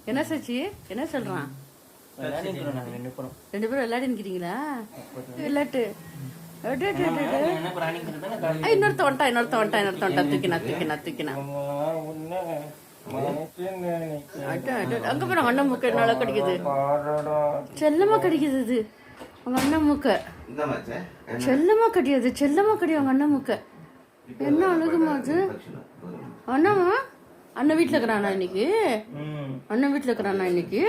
என்ன சச்சி என்ன சொல்றான்? ரெண்டு பேரும் விளையாடி நிக்கிறீங்களா? விளையாட்டு இன்னொருத்த வந்துட்டா தூக்கினா அங்க போற அண்ணன் மூக்க என்னால கடிக்குது, செல்லமா கடிக்குது. இது உங்க அண்ணன் மூக்க செல்லமா கடியாது, உங்க அண்ணன் மூக்க. என்ன அழுகுமா அது? அண்ணாமா அண்ணன் வீட்டுல இருக்கிறானா இன்னைக்கு? அண்ணன் வீட்டுல இருக்கிறானா இன்னைக்கு?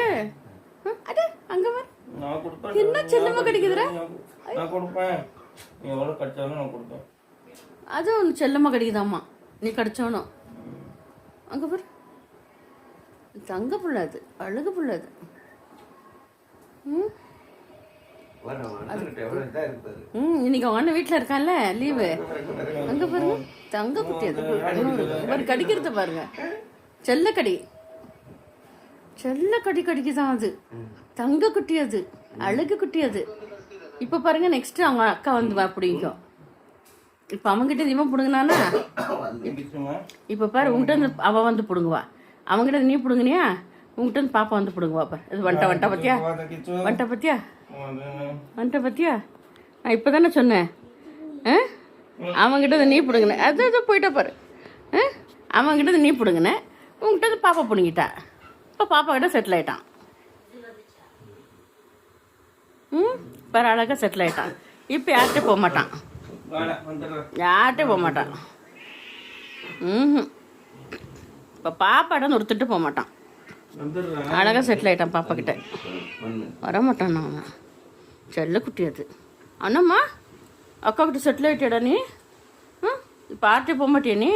அட அங்க வர என்ன செல்லமா கடிக்குதுடா? அது ஒன்று செல்லமா கடிக்குதாம்மா, நீ கடிச்சோனும். அங்க பாரு, தங்க புள்ள அது, அழுகு புள்ள அது. இன்னைக்கு அவங்க அண்ணன் வீட்டுல இருக்கான்ல, லீவு. அங்க பாருங்க, தங்க குட்டி அது கடிக்கிறது பாருங்க. செல்லக்கடி கடிக்குதான் அது. தங்க குட்டி அது, அழகு குட்டி அது. இப்ப பாருங்க, நெக்ஸ்ட் அவங்க அக்கா வந்து பிடிக்கும். இப்ப அவங்கிட்ட இவன் பிடுங்கினானா, இப்ப பாரு உங்ககிட்ட அவ வந்து பிடுங்குவா. அவங்கிட்ட நீ பிடுங்கினியா, உங்ககிட்ட இருந்து பாப்பா வந்து பிடுங்குவா. பாரு இது வந்துட்ட பத்தியா. நான் இப்பதானே சொன்னேன், அவங்கிட்ட நீ பிடுங்கின. அது போயிட்டா பாரு. அவங்கிட்ட நீ பிடுங்கின, உங்ககிட்ட இருந்து பாப்பா பிடுங்கிட்டா. இப்ப பாப்பா கிட்ட செட்டில் ஆயிட்டான். பாரு அழகா செட்டில் ஆயிட்டான். இப்ப யார்கிட்ட போக மாட்டான். இப்ப பாப்பாட்ட ஒருத்திட்டு போக மாட்டான். அழகா செட்டில் ஆயிட்டான். பாப்பா கிட்ட வரமாட்டான். அவன் செல்ல குட்டி அது. அண்ணம்மா அக்கா கிட்ட செட்டில் ஆயிட்டாடா நீ? இப்ப யார்கிட்ட போக மாட்டியா நீ?